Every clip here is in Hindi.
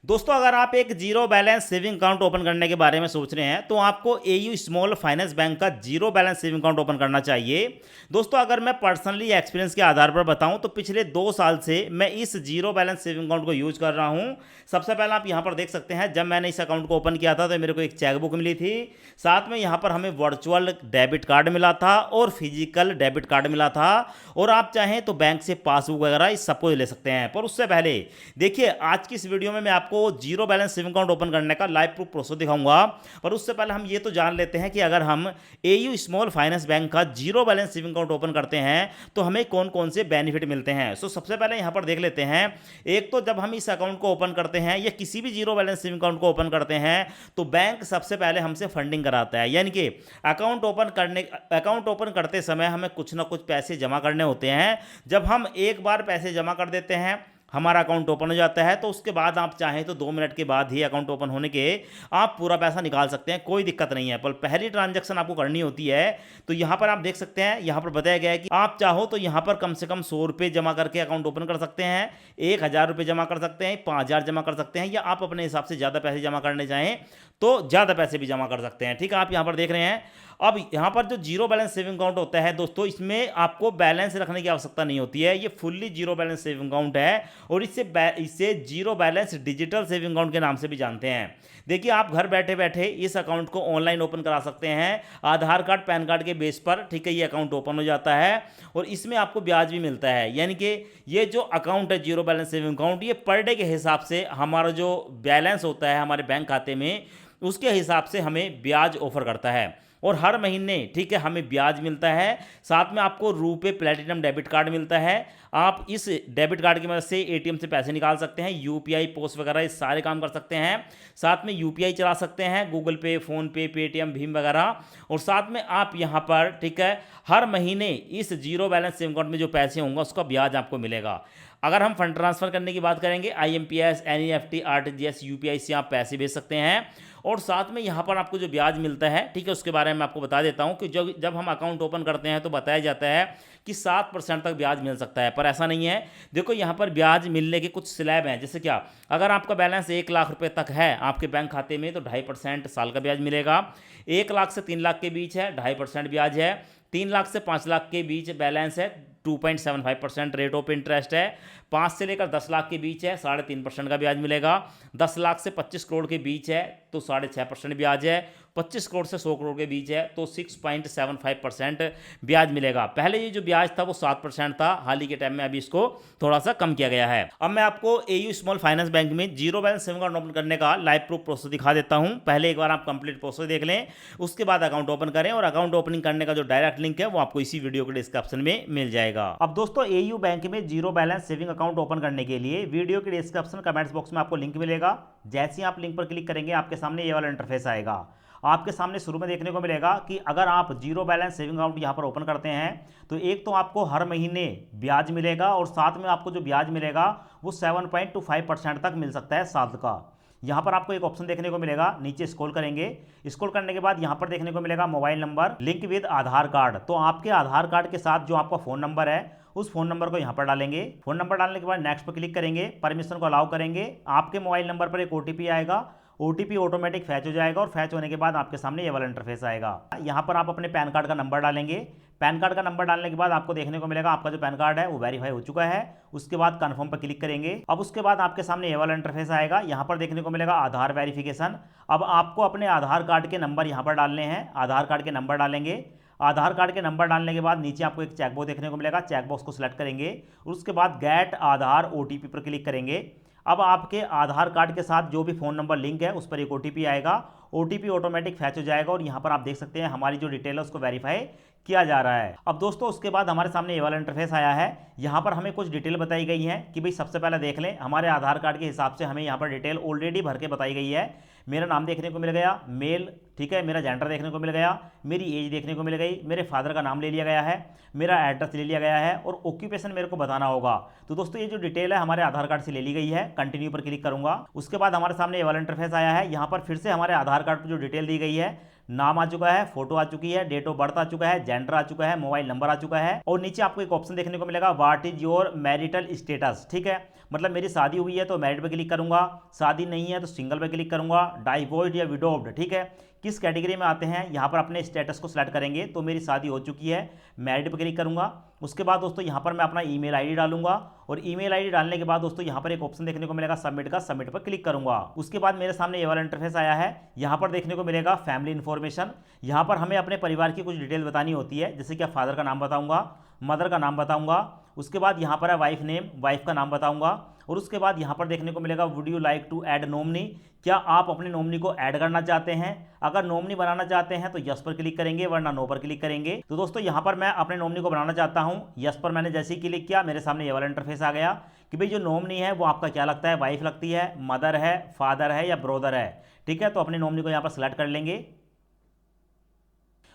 दोस्तों अगर आप एक zero balance saving account open करने के बारे में सोच रहे हैं तो आपको एयू स्मॉल फाइनेंस बैंक का zero balance saving account open करना चाहिए। दोस्तों अगर मैं पर्सनली एक्सपीरियंस के आधार पर बताऊं तो पिछले 2 साल से मैं इस जीरो बैलेंस सेविंग अकाउंट को यूज कर रहा हूं। सबसे पहले आप यहां पर देख सकते हैं, जब मैंने इस अकाउंट को ओपन किया था तो मेरे को एक चेकबुक मिली थी, साथ में यहां पर हमें वर्चुअल डेबिट कार्ड मिला था और फिजिकल डेबिट कार्ड मिला था, और आप चाहें तो बैंक से पासबुक वगैरह इस सबको ले सकते हैं। पर उससे पहले देखिए, आज की इस वीडियो में मैं आपको zero balance saving account open करने का लाइव प्रूफ प्रोसेस दिखाऊंगा। पर उससे पहले हम ये तो जान लेते हैं कि अगर हम एयू स्मॉल फाइनेंस बैंक का zero balance saving account open करते हैं तो हमें कौन कौन से बेनिफिट मिलते हैं। सबसे पहले यहां पर देख लेते हैं। एक तो जब हम इस अकाउंट को ओपन करते हैं या किसी भी जीरो बैलेंस सेविंग अकाउंट को ओपन करते हैं तो बैंक सबसे पहले हमसे फंडिंग कराता है, यानी कि अकाउंट ओपन करते समय हमें कुछ ना कुछ पैसे जमा करने होते हैं। जब हम एक बार पैसे जमा कर देते हैं, हमारा अकाउंट ओपन हो जाता है, तो उसके बाद आप चाहें तो 2 मिनट के बाद ही अकाउंट ओपन होने के आप पूरा पैसा निकाल सकते हैं, कोई दिक्कत नहीं है। पर पहली ट्रांजैक्शन आपको करनी होती है। तो यहां पर आप देख सकते हैं, यहां पर बताया गया है कि आप चाहो तो यहां पर कम से कम 100 रुपये जमा करके अकाउंट ओपन कर सकते हैं, 1000 रुपये जमा कर सकते हैं, 5000 जमा कर सकते हैं, या आप अपने हिसाब से ज़्यादा पैसे जमा करने चाहें तो ज़्यादा पैसे भी जमा कर सकते हैं। ठीक है, आप यहां पर देख रहे हैं। अब यहाँ पर जो जीरो बैलेंस सेविंग अकाउंट होता है दोस्तों, इसमें आपको बैलेंस रखने की आवश्यकता नहीं होती है। ये fully zero balance saving account है और इसे zero balance digital saving account के नाम से भी जानते हैं। देखिए, आप घर बैठे बैठे इस अकाउंट को ऑनलाइन ओपन करा सकते हैं, आधार कार्ड पैन कार्ड के बेस पर। ठीक है, ये अकाउंट ओपन हो जाता है और इसमें आपको ब्याज भी मिलता है, यानी कि ये जो अकाउंट है जीरो बैलेंस सेविंग अकाउंट, ये पर डे के हिसाब से हमारा जो बैलेंस होता है हमारे बैंक खाते में, उसके हिसाब से हमें ब्याज ऑफर करता है और हर महीने, ठीक है, हमें ब्याज मिलता है। साथ में आपको रुपे प्लेटिनम डेबिट कार्ड मिलता है। आप इस डेबिट कार्ड की मदद से एटीएम से पैसे निकाल सकते हैं, यूपीआई पोस्ट वगैरह ये सारे काम कर सकते हैं। साथ में यूपीआई चला सकते हैं, गूगल पे, फोन पे, पेटीएम, भीम वगैरह। और साथ में आप यहाँ पर, ठीक है, हर महीने इस जीरो बैलेंस सेविंग अकाउंट में जो पैसे होंगे उसका ब्याज आपको मिलेगा। अगर हम फंड ट्रांसफर करने की बात करेंगे, आईएमपीएस, एनईएफटी, आरटीजीएस, यूपीआई से आप पैसे भेज सकते हैं। और साथ में यहाँ पर आपको जो ब्याज मिलता है, ठीक है, उसके बारे में आपको बता देता हूँ कि जब हम अकाउंट ओपन करते हैं तो बताया जाता है कि 7% तक ब्याज मिल सकता है, पर ऐसा नहीं है। देखो, यहाँ पर ब्याज मिलने के कुछ स्लैब हैं। जैसे क्या, अगर आपका बैलेंस 1 लाख रुपए तक है आपके बैंक खाते में तो 2.5% साल का ब्याज मिलेगा। 1 लाख से 3 लाख के बीच है, 2.5% ब्याज है। 3 लाख से 5 लाख के बीच बैलेंस है, 2.75% रेट ऑफ इंटरेस्ट है। 5 से लेकर 10 लाख के बीच है, 3.5% का ब्याज मिलेगा। 10 लाख से 25 करोड़ के बीच है तो 6.5% ब्याज है। 25 करोड़ से 100 करोड़ के बीच है तो 6.75% ब्याज मिलेगा। पहले ये जो ब्याज था वो 7% था, हाल ही के टाइम में अभी इसको थोड़ा सा कम किया गया है। अब मैं आपको एयू स्मॉल फाइनेंस बैंक में zero balance saving account open करने का लाइव प्रूफ प्रोसेस दिखा देता हूं। पहले एक बार आप कंप्लीट प्रोसेस देख लें, उसके बाद अकाउंट ओपन करें, और अकाउंट ओपनिंग करने का जो डायरेक्ट लिंक है वो आपको इसी वीडियो के डिस्क्रिप्शन में मिल जाएगा। अब दोस्तों, एयू बैंक में zero balance saving account open करने के लिए वीडियो के डिस्क्रिप्शन कमेंट्स बॉक्स में आपको लिंक मिलेगा। जैसे ही आप लिंक पर क्लिक करेंगे आपके सामने ये वाला इंटरफेस आएगा। आपके सामने शुरू में देखने को मिलेगा कि अगर आप जीरो बैलेंस सेविंग अकाउंट यहां पर ओपन करते हैं तो एक तो आपको हर महीने ब्याज मिलेगा, और साथ में आपको जो ब्याज मिलेगा वो 7.25% तक मिल सकता है साल का। यहां पर आपको एक ऑप्शन देखने को मिलेगा, नीचे स्क्रॉल करेंगे। स्क्रॉल करने के बाद यहां पर देखने को मिलेगा mobile number link with Aadhaar card. तो आपके आधार कार्ड के साथ जो आपका फोन नंबर है उस फोन नंबर को यहां पर डालेंगे। फोन नंबर डालने के बाद नेक्स्ट पर क्लिक करेंगे, परमिशन को अलाउ करेंगे। आपके मोबाइल नंबर पर एक ओटीपी आएगा, ओटीपी ऑटोमेटिक फैच हो जाएगा, और फैच होने के बाद आपके सामने ये वाला इंटरफेस आएगा। यहाँ पर आप अपने पैन कार्ड का नंबर डालेंगे। पैन कार्ड का नंबर डालने के बाद आपको देखने को मिलेगा आपका जो पैन कार्ड है वो वेरीफाई हो चुका है। उसके बाद कंफर्म पर क्लिक करेंगे। अब उसके बाद आपके सामने ये वाला इंटरफेस आएगा। यहाँ पर देखने को मिलेगा आधार वेरिफिकेशन। अब आपको अपने आधार कार्ड के नंबर यहाँ पर डालने हैं। आधार कार्ड के नंबर डालेंगे। आधार कार्ड के नंबर डालने के बाद नीचे आपको एक चेकबॉक्स देखने को मिलेगा, चेकबॉक्स को सिलेक्ट करेंगे। उसके बाद गेट आधार ओटीपी पर क्लिक करेंगे। अब आपके आधार कार्ड के साथ जो भी फ़ोन नंबर लिंक है उस पर एक ओटीपी आएगा, ओटीपी ऑटोमेटिक फैच हो जाएगा, और यहाँ पर आप देख सकते हैं हमारी जो डिटेल है उसको वेरीफाई किया जा रहा है। अब दोस्तों, उसके बाद हमारे सामने ये वाला इंटरफेस आया है। यहाँ पर हमें कुछ डिटेल बताई गई है कि भाई सबसे पहले देख लें, हमारे आधार कार्ड के हिसाब से हमें यहाँ पर डिटेल ऑलरेडी भर के बताई गई है। मेरा नाम देखने को मिल गया, मेल, ठीक है, मेरा जेंडर देखने को मिल गया, मेरी एज देखने को मिल गई, मेरे फादर का नाम ले लिया गया है, मेरा एड्रेस ले लिया गया है, और ऑक्यूपेशन मेरे को बताना होगा। तो दोस्तों, ये जो डिटेल है हमारे आधार कार्ड से ले ली गई है। कंटिन्यू पर क्लिक करूंगा। उसके बाद हमारे सामने ये वाला इंटरफेस आया है। यहाँ पर फिर से हमारे आधार कार्ड पर जो डिटेल दी गई है, नाम आ चुका है, फोटो आ चुकी है, डेट ऑफ बर्थ आ चुका है, जेंडर आ चुका है, मोबाइल नंबर आ चुका है, और नीचे आपको एक ऑप्शन देखने को मिलेगा, what is your marital status. ठीक है, मतलब मेरी शादी हुई है तो मैरिड पे क्लिक करूंगा, शादी नहीं है तो सिंगल पे क्लिक करूंगा, डाइवोर्स्ड या विडोव्ड, ठीक है, किस कैटेगरी में आते हैं यहाँ पर अपने स्टेटस को सिलेक्ट करेंगे। तो मेरी शादी हो चुकी है, मैरिड पे क्लिक करूंगा। उसके बाद दोस्तों यहाँ पर मैं अपना ईमेल आईडी डालूंगा और ईमेल आईडी डालने के बाद दोस्तों यहाँ पर एक ऑप्शन देखने को मिलेगा सबमिट का, सबमिट पर क्लिक करूंगा। उसके बाद मेरे सामने ये वाला इंटरफेस आया है, यहाँ पर देखने को मिलेगा फैमिली इन्फॉर्मेशन। यहाँ पर हमें अपने परिवार की कुछ डिटेल बतानी होती है, जैसे कि फादर का नाम बताऊंगा, मदर का नाम बताऊंगा, उसके बाद यहाँ पर है वाइफ नेम, वाइफ का नाम बताऊंगा, और उसके बाद यहाँ पर देखने को मिलेगा would you like to add nominee, क्या आप अपने नॉमिनी को ऐड करना चाहते हैं। अगर नॉमिनी बनाना चाहते हैं तो यस पर क्लिक करेंगे, वरना नो पर क्लिक करेंगे। तो दोस्तों यहाँ पर मैं अपने नॉमिनी को बनाना चाहता हूँ, यस पर मैंने जैसे ही क्लिक किया मेरे सामने ये वाला इंटरफेस आ गया कि भाई जो नॉमिनी है वो आपका क्या लगता है, वाइफ लगती है, मदर है, फादर है या ब्रोदर है, ठीक है। तो अपने नॉमिनी को यहाँ पर सेलेक्ट कर लेंगे।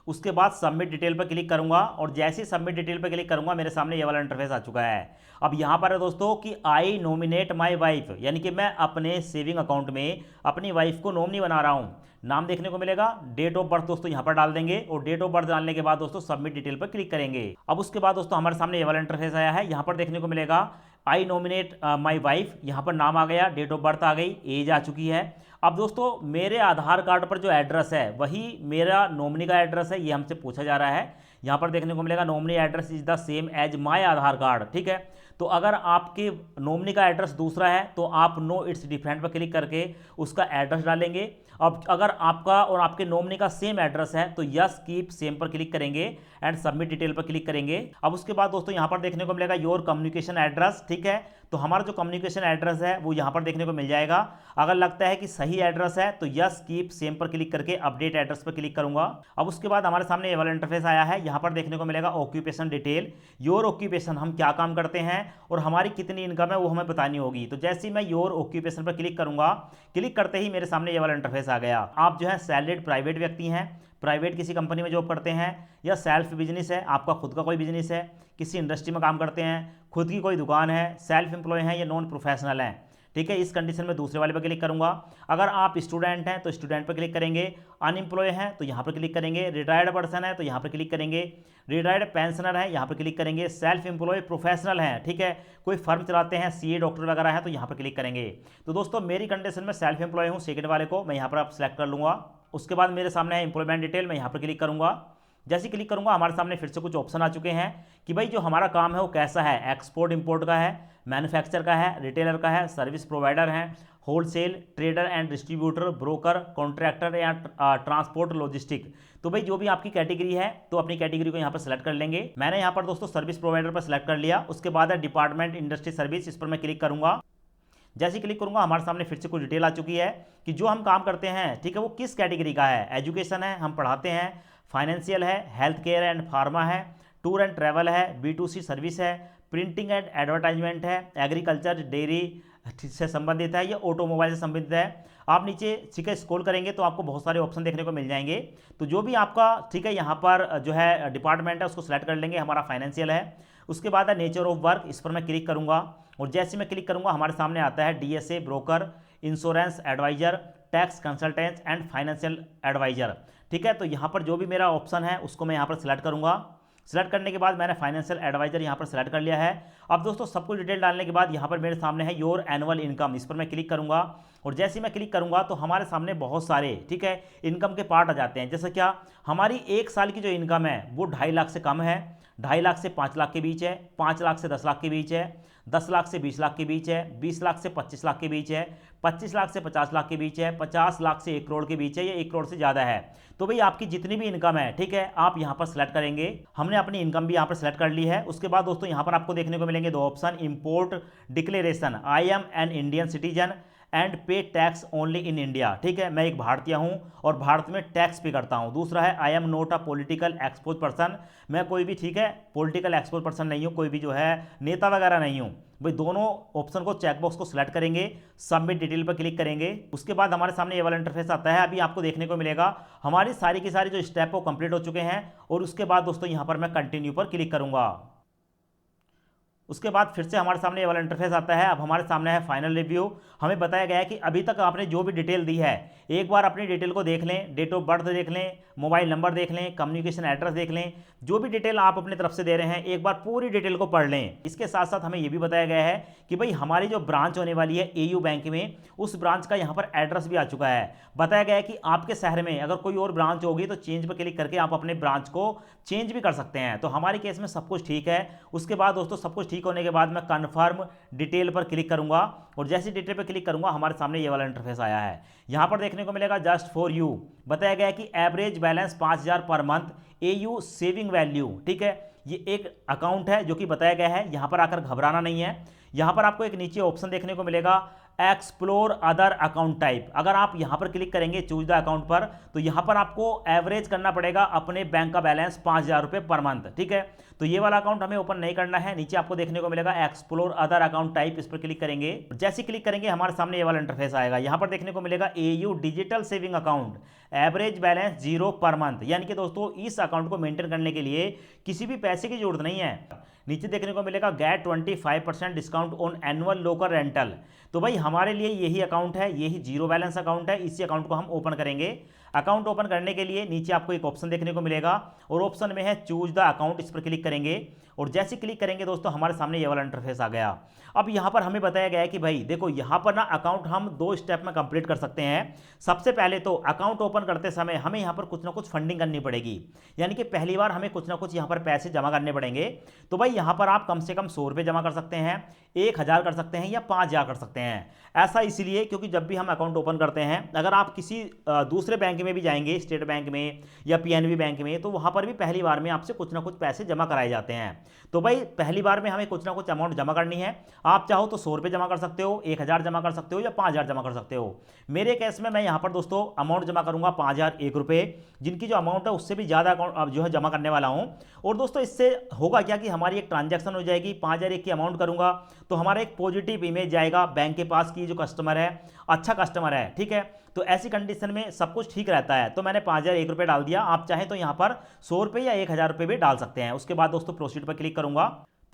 उसके बाद सबमिट डिटेल पर क्लिक करूंगा और जैसे ही सबमिट डिटेल पर क्लिक करूंगा मेरे सामने ये वाला इंटरफेस आ चुका है। अब यहां पर है दोस्तों कि आई नॉमिनेट माय वाइफ, यानी कि मैं अपने सेविंग अकाउंट में अपनी वाइफ को नॉमिनी बना रहा हूं। नाम देखने को मिलेगा, डेट ऑफ बर्थ दोस्तों यहां पर डाल देंगे और डेट ऑफ बर्थ डालने के बाद दोस्तों सबमिट डिटेल पर क्लिक करेंगे। अब उसके बाद दोस्तों हमारे सामने ये वाला इंटरफेस आया है, यहां पर देखने को मिलेगा आई नॉमिनेट माई वाइफ, यहाँ पर नाम आ गया, डेट ऑफ बर्थ आ गई, एज आ चुकी है। अब दोस्तों मेरे आधार कार्ड पर जो एड्रेस है वही मेरा नॉमिनी का एड्रेस है, ये हमसे पूछा जा रहा है। यहाँ पर देखने को मिलेगा nominee address is the same as my Aadhaar card, ठीक है। तो अगर आपके नॉमिनी का एड्रेस दूसरा है तो आप नो इट्स डिफरेंट पर क्लिक करके उसका एड्रेस डालेंगे। अब अगर आपका और आपके नॉमिनी का सेम एड्रेस है तो यस कीप सेम पर क्लिक करेंगे एंड सबमिट डिटेल पर क्लिक करेंगे। अब उसके बाद दोस्तों यहाँ पर देखने को मिलेगा योर कम्युनिकेशन एड्रेस, ठीक है। तो हमारा जो कम्युनिकेशन एड्रेस है वो यहाँ पर देखने को मिल जाएगा। अगर लगता है कि सही एड्रेस है तो यस कीप सेम पर क्लिक करके अपडेट एड्रेस पर क्लिक करूंगा। अब उसके बाद हमारे सामने ये वाला इंटरफेस आया है, यहाँ पर देखने को मिलेगा ऑक्यूपेशन डिटेल, योर ऑक्यूपेशन, हम क्या काम करते हैं और हमारी कितनी इनकम है वो हमें बतानी होगी। तो जैसे ही मैं योर ऑक्यूपेशन पर क्लिक करूंगा, क्लिक करते ही मेरे सामने ये वाला इंटरफेस आ गया। आप जो है सैलरीड प्राइवेट व्यक्ति हैं, प्राइवेट किसी कंपनी में जॉब करते हैं, या सेल्फ बिजनेस है, आपका खुद का कोई बिजनेस है, किसी इंडस्ट्री में काम करते हैं, खुद की कोई दुकान है, सेल्फ एम्प्लॉय हैं या नॉन प्रोफेशनल हैं, ठीक है। इस कंडीशन में दूसरे वाले पर क्लिक करूंगा। अगर आप स्टूडेंट हैं तो स्टूडेंट पर क्लिक करेंगे, अनएम्प्लॉय हैं तो यहाँ पर क्लिक करेंगे, रिटायर्ड पर्सन है तो यहाँ पर क्लिक करेंगे, रिटायर्ड पेंशनर है यहाँ पर क्लिक करेंगे, सेल्फ एम्प्लॉय प्रोफेशनल हैं, ठीक है, कोई फर्म चलाते हैं, सीए डॉक्टर वगैरह हैं तो यहाँ पर क्लिक करेंगे। तो दोस्तों मेरी कंडीशन में सेल्फ एम्प्लॉय हूँ, सेकंड वाले को मैं यहाँ पर आप सेलेक्ट कर लूँगा। उसके बाद मेरे सामने है एम्प्लॉयमेंट डिटेल, मैं यहाँ पर क्लिक करूँगा। जैसे क्लिक करूंगा हमारे सामने फिर से कुछ ऑप्शन आ चुके हैं कि भाई जो हमारा काम है वो कैसा है, एक्सपोर्ट इंपोर्ट का है, मैन्युफैक्चर का है, रिटेलर का है, सर्विस प्रोवाइडर है, wholesale, trader and distributor, broker, contractor या ट्रांसपोर्ट लॉजिस्टिक। तो भाई जो भी आपकी कैटेगरी है तो अपनी कैटेगरी को यहाँ पर सेलेक्ट कर लेंगे। मैंने यहाँ पर दोस्तों सर्विस प्रोवाइडर पर सेलेक्ट कर लिया। उसके बाद है डिपार्टमेंट इंडस्ट्री सर्विस, इस पर मैं क्लिक करूंगा। जैसे क्लिक करूंगा हमारे सामने फिर से कुछ डिटेल आ चुकी है कि जो हम काम करते हैं, ठीक है, वो किस कैटेगरी का है। एजुकेशन है, हम पढ़ाते हैं, फाइनेंशियल है, हेल्थ केयर एंड फार्मा है, टूर एंड ट्रैवल है, B2C सर्विस है, प्रिंटिंग एंड एडवर्टाइजमेंट है, एग्रीकल्चर डेयरी से संबंधित है, या ऑटोमोबाइल से संबंधित है। आप नीचे ठीक है स्क्रॉल करेंगे तो आपको बहुत सारे ऑप्शन देखने को मिल जाएंगे। तो जो भी आपका ठीक है यहाँ पर जो है डिपार्टमेंट है उसको सिलेक्ट कर लेंगे, हमारा फाइनेंशियल है। उसके बाद है नेचर ऑफ वर्क, इस पर मैं क्लिक करूँगा और जैसे मैं क्लिक करूँगा हमारे सामने आता है DSA broker, insurance advisor, tax consultant and financial advisor, ठीक है। तो यहाँ पर जो भी मेरा ऑप्शन है उसको मैं यहाँ पर सिलेक्ट करूँगा। सिलेक्ट करने के बाद मैंने फाइनेंशियल एडवाइजर यहाँ पर सेलेक्ट कर लिया है। अब दोस्तों सब कुछ डिटेल डालने के बाद यहाँ पर मेरे सामने है योर एनुअल इनकम, इस पर मैं क्लिक करूँगा और जैसे ही मैं क्लिक करूँगा तो हमारे सामने बहुत सारे ठीक है इनकम के पार्ट आ जाते हैं। जैसे क्या हमारी एक साल की जो इनकम है वो 2.5 लाख से कम है, 2.5 लाख से 5 लाख के बीच है, 5 लाख से 10 लाख के बीच है, 10 लाख से 20 लाख के बीच है, 20 लाख से 25 लाख के बीच है, 25 लाख से 50 लाख के बीच है, 50 लाख से 1 करोड़ के बीच है, या 1 करोड़ से ज़्यादा है। तो भाई आपकी जितनी भी इनकम है ठीक है आप यहाँ पर सेलेक्ट करेंगे। हमने अपनी इनकम भी यहाँ पर सेलेक्ट कर ली है। उसके बाद दोस्तों यहाँ पर आपको देखने को मिलेंगे 2 option, import declaration, I am an Indian citizen and पे टैक्स ओनली इन इंडिया, ठीक है, मैं एक भारतीय हूं और भारत में टैक्स पे करता हूं। दूसरा है I am not a political expose person, मैं कोई भी ठीक है पॉलिटिकल एक्सपोज पर्सन नहीं हूं, कोई भी जो है नेता वगैरह नहीं हूं। भाई दोनों ऑप्शन को चेकबॉक्स को सिलेक्ट करेंगे, सबमिट डिटेल पर क्लिक करेंगे। उसके बाद हमारे सामने ये वाला इंटरफेस आता है। अभी आपको देखने को मिलेगा हमारी सारी की सारी जो स्टेप वो कंप्लीट हो चुके हैं और उसके बाद दोस्तों यहाँ पर मैं कंटिन्यू पर क्लिक करूंगा। उसके बाद फिर से हमारे सामने ये वाला इंटरफेस आता है। अब हमारे सामने है फाइनल रिव्यू। हमें बताया गया है कि अभी तक आपने जो भी डिटेल दी है एक बार अपनी डिटेल को देख लें, डेट ऑफ बर्थ देख लें, मोबाइल नंबर देख लें, कम्युनिकेशन एड्रेस देख लें, जो भी डिटेल आप अपनी तरफ से दे रहे हैं एक बार पूरी डिटेल को पढ़ लें। इसके साथ साथ हमें यह भी बताया गया है कि भाई हमारी जो ब्रांच होने वाली है एयू बैंक में, उस ब्रांच का यहाँ पर एड्रेस भी आ चुका है। बताया गया है कि आपके शहर में अगर कोई और ब्रांच होगी तो चेंज पर क्लिक करके आप अपने ब्रांच को चेंज भी कर सकते हैं। तो हमारे केस में सब कुछ ठीक है। उसके बाद दोस्तों सब कुछ ठीक होने के बाद मैं कन्फर्म डिटेल पर क्लिक करूंगा और जैसे डिटेल पर क्लिक करूंगा हमारे सामने ये वाला इंटरफेस आया है। यहां पर देखने को मिलेगा जस्ट फॉर यू, बताया गया है कि average balance 5000 per month AU saving value. ठीक है, ये एक अकाउंट है जो कि बताया गया है, यहां पर आकर घबराना नहीं है। यहां पर आपको एक नीचे ऑप्शन देखने को मिलेगा एक्सप्लोर अदर अकाउंट टाइप। अगर आप यहां पर क्लिक करेंगे चूज द अकाउंट पर, तो यहां पर आपको एवरेज करना पड़ेगा अपने बैंक का बैलेंस 5000 रुपये पर मंथ। ठीक है, तो ये वाला अकाउंट हमें ओपन नहीं करना है। नीचे आपको देखने को मिलेगा एक्सप्लोर अदर अकाउंट टाइप, इस पर क्लिक करेंगे। जैसे क्लिक करेंगे हमारे सामने ये वाला इंटरफेस आएगा। यहां पर देखने को मिलेगा AU digital saving account, average balance 0 per month. यानी कि दोस्तों इस अकाउंट को मेंटेन करने के लिए किसी भी पैसे की जरूरत नहीं है। नीचे देखने को मिलेगा get 25% discount on annual local rental. तो भाई हमारे लिए यही अकाउंट है, यही जीरो बैलेंस अकाउंट है। इसी अकाउंट को हम ओपन करेंगे। अकाउंट ओपन करने के लिए नीचे आपको एक ऑप्शन देखने को मिलेगा और ऑप्शन में है चूज द अकाउंट, इस पर क्लिक करेंगे और जैसे क्लिक करेंगे दोस्तों हमारे सामने ये वाला इंटरफेस आ गया। अब यहाँ पर हमें बताया गया है कि भाई देखो यहाँ पर ना अकाउंट हम 2 स्टेप में कंप्लीट कर सकते हैं। सबसे पहले तो अकाउंट ओपन करते समय हमें यहाँ पर कुछ ना कुछ फंडिंग करनी पड़ेगी, यानी कि पहली बार हमें कुछ ना कुछ यहाँ पर पैसे जमा करने पड़ेंगे। तो भाई यहाँ पर आप कम से कम 100 रुपये जमा कर सकते हैं, 1000 कर सकते हैं या 5000 कर सकते हैं। ऐसा इसलिए क्योंकि जब भी हम अकाउंट ओपन करते हैं, अगर आप किसी दूसरे बैंक में भी जाएंगे, स्टेट बैंक में या पीएनबी बैंक में, तो वहाँ पर भी पहली बार में आपसे कुछ ना कुछ पैसे जमा कराए जाते हैं। तो भाई पहली बार में हमें कुछ ना कुछ अमाउंट जमा करनी है। आप चाहो तो 100 रुपये जमा कर सकते हो, 1000 जमा कर सकते हो या 5000 जमा कर सकते हो। मेरे केस में मैं यहाँ पर दोस्तों अमाउंट जमा करूँगा 5001 रुपये, जिनकी जो अमाउंट है उससे भी ज़्यादा अकाउंट जो है जमा करने वाला हूँ। और दोस्तों इससे होगा क्या कि हमारी एक ट्रांजैक्शन हो जाएगी। 5001 की अमाउंट करूँगा तो हमारा एक पॉजिटिव इमेज जाएगा बैंक के पास की जो कस्टमर है अच्छा कस्टमर है। ठीक है, तो ऐसी कंडीशन में सब कुछ ठीक रहता है। तो मैंने 5001 रुपये डाल दिया। आप चाहें तो यहाँ पर 100 रुपये या 1000 रुपये भी डाल सकते हैं। उसके बाद दोस्तों प्रोसीड पर क्लिक करूँगा।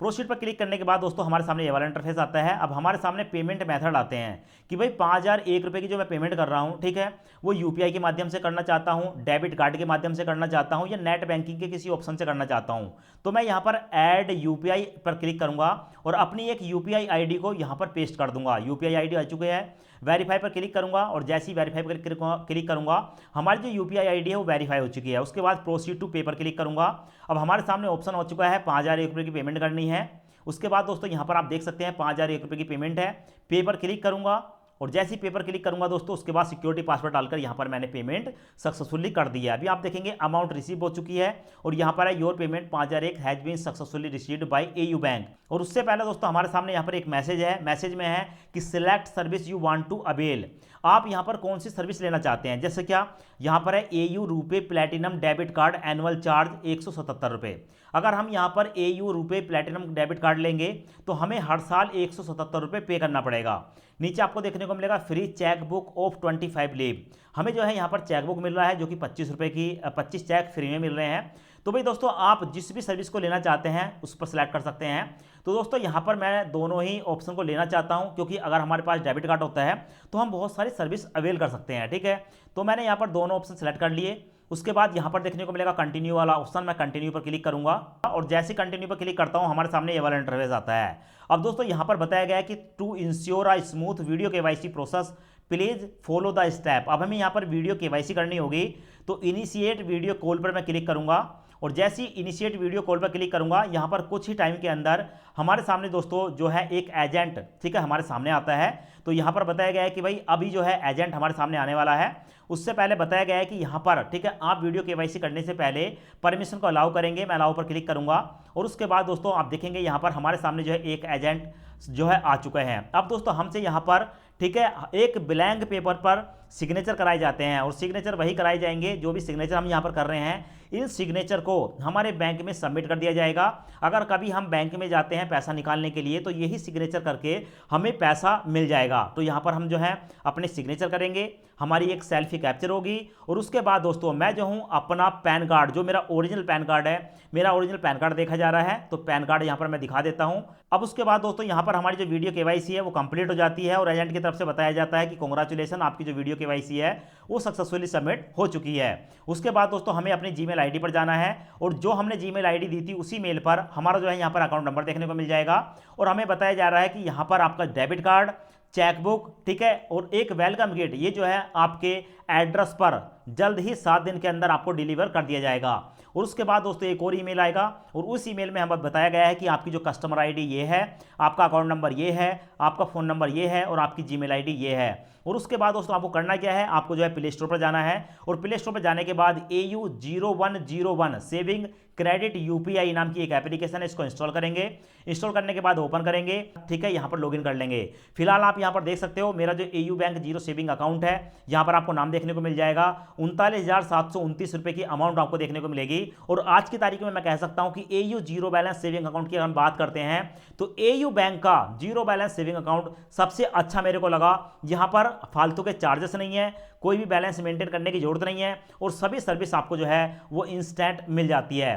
प्रोसीड पर क्लिक करने के बाद दोस्तों हमारे सामने ये वाला इंटरफेस आता है। अब हमारे सामने पेमेंट मेथड आते हैं कि भाई 5001 रुपये की जो मैं पेमेंट कर रहा हूँ, ठीक है, वो यूपीआई के माध्यम से करना चाहता हूँ, डेबिट कार्ड के माध्यम से करना चाहता हूँ या नेट बैंकिंग के किसी ऑप्शन से करना चाहता हूँ। तो मैं यहाँ पर ऐड यूपीआई पर क्लिक करूँगा और अपनी एक यूपीआई आईडी को यहाँ पर पेस्ट कर दूंगा। यूपीआई आईडी आ चुके हैं। वेरीफाई पर क्लिक करूंगा और जैसे ही वेरीफाई पर क्लिक करूंगा हमारी जो यूपीआई आईडी है वो वेरीफाई हो चुकी है। उसके बाद प्रोसीड टू पे पर क्लिक करूंगा। अब हमारे सामने ऑप्शन हो चुका है 5001 रुपये की पेमेंट करनी है। उसके बाद दोस्तों यहाँ पर आप देख सकते हैं 5001 रुपये की पेमेंट है। पे पर क्लिक करूंगा और जैसे ही पेपर क्लिक करूंगा दोस्तों उसके बाद सिक्योरिटी पासवर्ड डालकर यहाँ पर मैंने पेमेंट सक्सेसफुली कर दी है। अभी आप देखेंगे अमाउंट रिसीव हो चुकी है और यहाँ पर है your payment 5001 has been successfully received by AU bank. और उससे पहले दोस्तों हमारे सामने यहाँ पर एक मैसेज है। मैसेज में है कि select service you want to avail. आप यहाँ पर कौन सी सर्विस लेना चाहते हैं, जैसे क्या यहाँ पर है AU RuPay platinum debit card annual charge 177 रुपये। अगर हम यहाँ पर AU RuPay platinum debit card लेंगे तो हमें हर साल 177 रुपये पे करना पड़ेगा। नीचे आपको देखने को मिलेगा free cheque book of 25 leave. हमें जो है यहाँ पर चेक बुक मिल रहा है जो कि 25 रुपये की 25 चेक फ्री में मिल रहे हैं। तो भाई दोस्तों आप जिस भी सर्विस को लेना चाहते हैं उस पर सिलेक्ट कर सकते हैं। तो दोस्तों यहाँ पर मैं दोनों ही ऑप्शन को लेना चाहता हूँ क्योंकि अगर हमारे पास डेबिट कार्ड होता है तो हम बहुत सारी सर्विस अवेल कर सकते हैं। ठीक है, तो मैंने यहाँ पर दोनों ऑप्शन सेलेक्ट कर लिए। उसके बाद यहाँ पर देखने को मिलेगा कंटिन्यू वाला ऑप्शन, मैं कंटिन्यू पर क्लिक करूंगा और जैसे कंटिन्यू पर क्लिक करता हूँ हमारे सामने ये वाला इंटरफेस आता है। अब दोस्तों यहाँ पर बताया गया है कि to ensure a smooth video KYC process please follow the step. अब हमें यहाँ पर वीडियो केवाईसी करनी होगी तो इनिशिएट वीडियो कॉल पर मैं क्लिक करूंगा और जैसे ही इनिशिएट वीडियो कॉल पर क्लिक करूंगा यहाँ पर कुछ ही टाइम के अंदर हमारे सामने दोस्तों जो है एक एजेंट, ठीक है, हमारे सामने आता है। तो यहाँ पर बताया गया है कि भाई अभी जो है एजेंट हमारे सामने आने वाला है। उससे पहले बताया गया है कि यहाँ पर, ठीक है, आप वीडियो केवाईसी करने से पहले परमिशन को अलाउ करेंगे। मैं अलाउ पर क्लिक करूंगा और उसके बाद दोस्तों आप देखेंगे यहाँ पर हमारे सामने जो है एक एजेंट जो है आ चुका है। अब दोस्तों हमसे यहाँ पर, ठीक है, एक ब्लैंक पेपर पर सिग्नेचर कराए जाते हैं और सिग्नेचर वही कराए जाएंगे जो भी सिग्नेचर हम यहाँ पर कर रहे हैं इन सिग्नेचर को हमारे बैंक में सबमिट कर दिया जाएगा। अगर कभी हम बैंक में जाते हैं पैसा निकालने के लिए तो यही सिग्नेचर करके हमें पैसा मिल जाएगा। तो यहाँ पर हम जो है अपने सिग्नेचर करेंगे, हमारी एक सेल्फी कैप्चर होगी और उसके बाद दोस्तों मैं जो हूँ अपना पैन कार्ड, जो मेरा ओरिजिनल पैन कार्ड है, मेरा ओरिजिनल पैन कार्ड देखा जा रहा है, तो पैन कार्ड यहाँ पर मैं दिखा देता हूँ। अब उसके बाद दोस्तों यहाँ पर हमारी जो वीडियो केवाईसी है वो कंप्लीट हो जाती है और एजेंट की तरफ से बताया जाता है कि कांग्रेचुलेसन, आपकी जो वीडियो केवाईसी है वो सक्सेसफुली सबमिट हो चुकी है। उसके बाद दोस्तों हमें अपनी जीमेल आईडी पर जाना है और जो हमने जीमेल आईडी दी थी उसी मेल पर हमारा जो है यहाँ पर अकाउंट नंबर देखने को मिल जाएगा और हमें बताया जा रहा है कि यहाँ पर आपका डेबिट कार्ड, चेकबुक, ठीक है, और एक वेलकम किट, ये जो है आपके एड्रेस पर जल्द ही 7 दिन के अंदर आपको डिलीवर कर दिया जाएगा। और उसके बाद दोस्तों एक और ईमेल आएगा और उस ईमेल में हमें बताया गया है कि आपकी जो कस्टमर आईडी ये है, आपका अकाउंट नंबर ये है, आपका फ़ोन नंबर ये है और आपकी जीमेल आईडी ये है। और उसके बाद दोस्तों आपको करना क्या है, आपको जो है प्ले स्टोर पर जाना है और प्ले स्टोर पर जाने के बाद AU0101 सेविंग क्रेडिट UPI नाम की एक एप्लीकेशन है, इसको इंस्टॉल करेंगे। इंस्टॉल करने के बाद ओपन करेंगे, ठीक है, यहाँ पर लॉगिन कर लेंगे। फिलहाल आप यहाँ पर देख सकते हो मेरा जो AU bank zero saving account है, यहाँ पर आपको नाम देखने को मिल जाएगा। 39,729 रुपये की अमाउंट आपको देखने को मिलेगी। और आज की तारीख में मैं कह सकता हूँ कि AU zero balance saving account की अगर हम बात करते हैं तो AU बैंक का जीरो बैलेंस सेविंग अकाउंट सबसे अच्छा मेरे को लगा। यहाँ पर फालतू के चार्जेस नहीं है, कोई भी बैलेंस मेंटेन करने की जरूरत नहीं है और सभी सर्विस आपको जो है वो इंस्टेंट मिल जाती है।